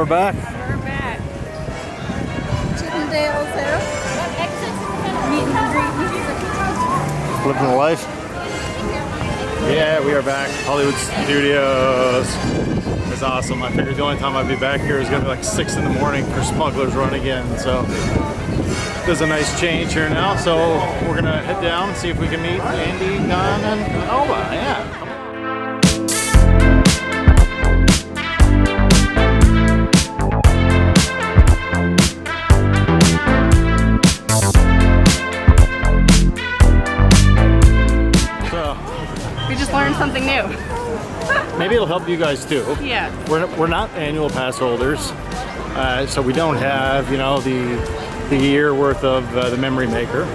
back. We're back. Chippendales there. Meet and greet. Living the life. Yeah, we are back. Hollywood Studios. It's awesome. I figured the only time I'd be back here is going to be like 6 in the morning for Smuggler's Run again. So there's a nice change here now. So we're going to head down and see if we can meet Andy, Don, and Oba. Yeah. Learn something new. Maybe it'll help you guys too. Yeah. We're not annual pass holders, so we don't have, you know, the year worth of the memory maker.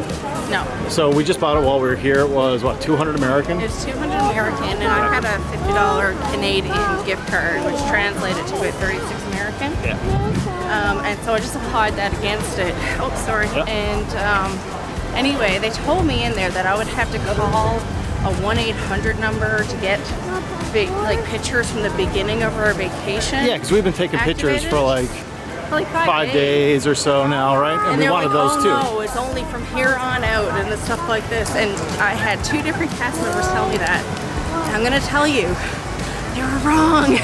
No. So we just bought it while we were here. It was what, 200 American? It's 200 American, and I had a $50 Canadian gift card, which translated to 36 American. Yeah. And so I just applied that against it. Oh, sorry. Yep. And anyway, they told me in there that I would have to call a 1-800 number to get pictures from the beginning of our vacation. Yeah, because we've been taking pictures for like 5 days or so now, right? And we wanted those too. No, it's only from here on out and the stuff like this. And I had 2 different cast members tell me that. And I'm gonna tell you, they were wrong.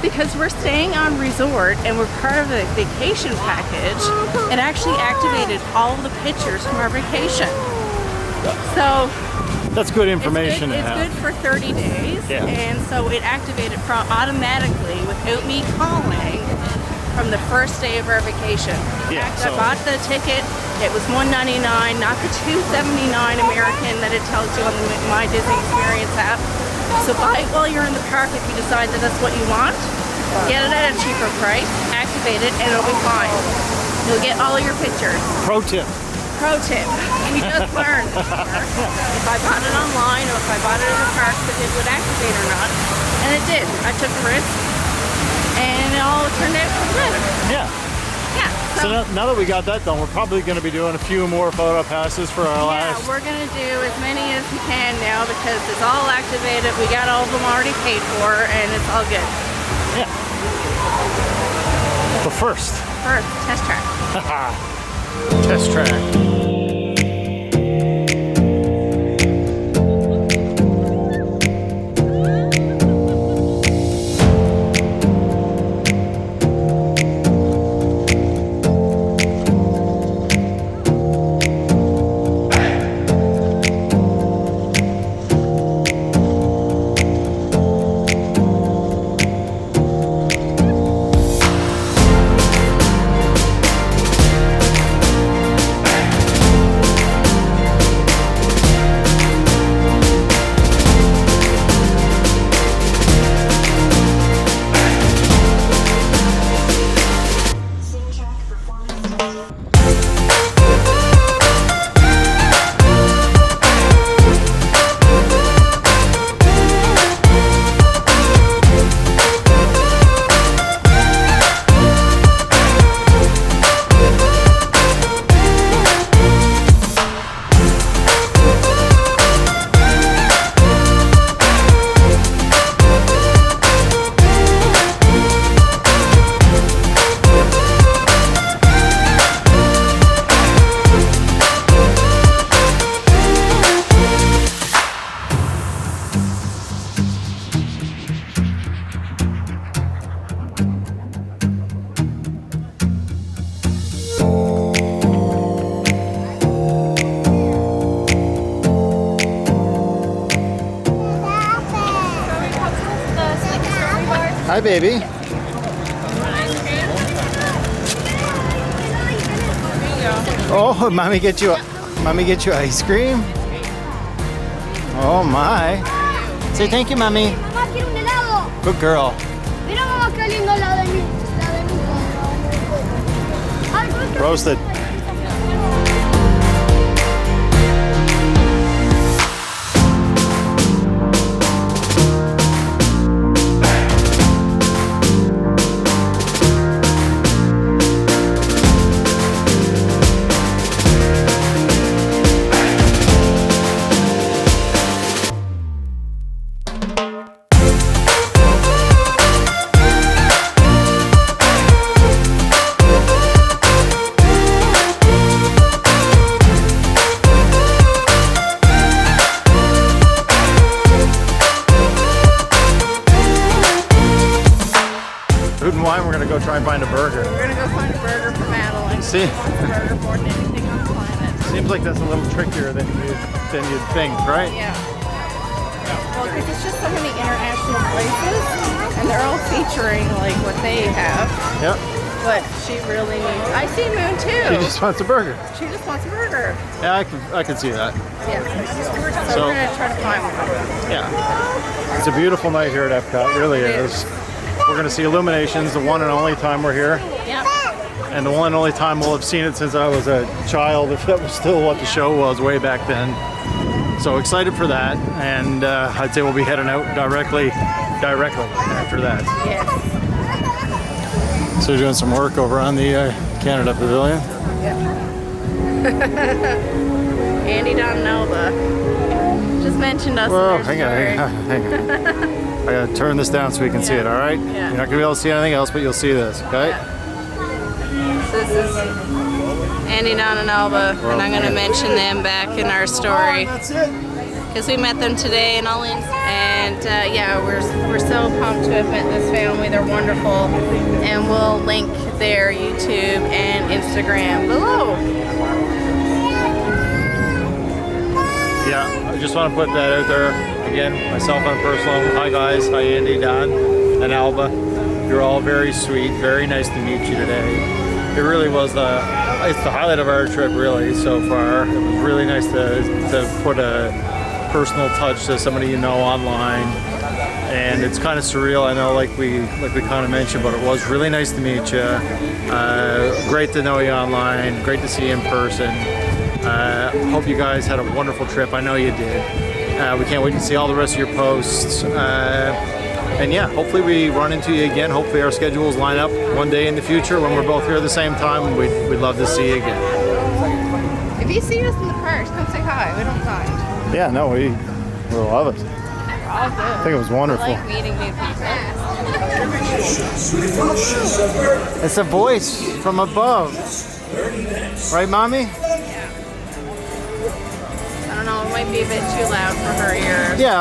Because we're staying on resort and we're part of the vacation package. It actually activated all of the pictures from our vacation. So that's good information to have. It's good for 30 days, yeah. And so it activated automatically without me calling from the first day of our vacation. Yeah, In fact, I bought the ticket. It was $199, not the $279 American that it tells you on the My Disney Experience app. So buy it while you're in the park if you decide that that's what you want. Get it at a cheaper price, activate it, and it'll be fine. You'll get all of your pictures. Pro tip. Pro tip, we just learned if I bought it online or if I bought it in the park that it would activate or not. And it did. I took a risk and it all turned out good. Yeah. Yeah. So now that we got that done, we're probably going to be doing a few more photo passes for our last. Yeah, we're going to do as many as we can now because it's all activated. We got all of them already paid for and it's all good. Yeah. But first, test track. Test track. Hi, baby. Oh, mommy get you ice cream. Oh my! Say thank you, mommy. Good girl. Roasted. go try and find a burger. We're gonna go find a burger for Madeline. See? She wants a burger more than anything on the planet. Seems like that's a little trickier than you'd think, right? Yeah. Well, because it's just so many international places, and they're all featuring like what they have. Yep. But she really needs. I see Moon too. She just wants a burger. She just wants a burger. Yeah, I can see that. Yeah. So we're gonna try to find one. Yeah. It's a beautiful night here at Epcot. It really is. We're gonna see Illuminations, the one and only time we're here. Yep. And the one and only time we'll have seen it since I was a child, if that was still what the show was way back then. So excited for that, and I'd say we'll be heading out directly after that. Yes. So you're doing some work over on the Canada Pavilion. Andy Donalba just mentioned us. Whoa, in their hang on. I gotta turn this down so we can see it, all right? Yeah. You're not gonna be able to see anything else, but you'll see this, okay? So this is Andy Donalba, and I'm gonna mention them back in our story. That's it. Because we met them today in Orleans, and yeah, we're so pumped to have met this family. They're wonderful, and we'll link their YouTube and Instagram below. Yeah, I just want to put that out there again, myself on a personal. Hi guys, hi Andy, Don, and Alba. You're all very sweet. Very nice to meet you today. It really was it's the highlight of our trip really so far. It was really nice to put a personal touch to somebody you know online, and it's kind of surreal. I know, like we kind of mentioned, but it was really nice to meet you. Great to know you online. Great to see you in person. Hope you guys had a wonderful trip. I know you did. We can't wait to see all the rest of your posts. And yeah, hopefully we run into you again. Hopefully our schedules line up one day in the future when we're both here at the same time. We'd love to see you again. If you see us in the parks, come say hi. We don't mind. Yeah, no, we love it. We're all good. I think it was wonderful. I like meeting new people. It's a voice from above. Right, Mommy? I don't know, it might be a bit too loud for her ears. Yeah,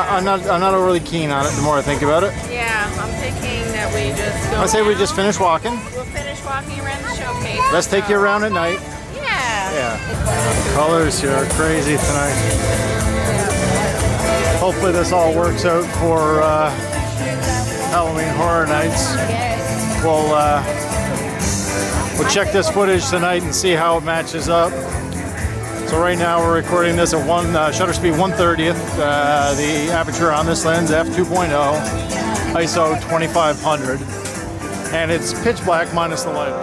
I'm not overly keen on it the more I think about it. Yeah, I'm thinking that we just go I say we down. just finish walking. We'll finish walking around the showcase. Let's take you around at night. Yeah. Yeah. Colors here are crazy tonight. Hopefully this all works out for Halloween Horror Nights. Yes. We'll check this footage tonight and see how it matches up. So right now we're recording this at shutter speed 1/30th. The aperture on this lens f2.0, ISO 2500, and it's pitch black minus the light.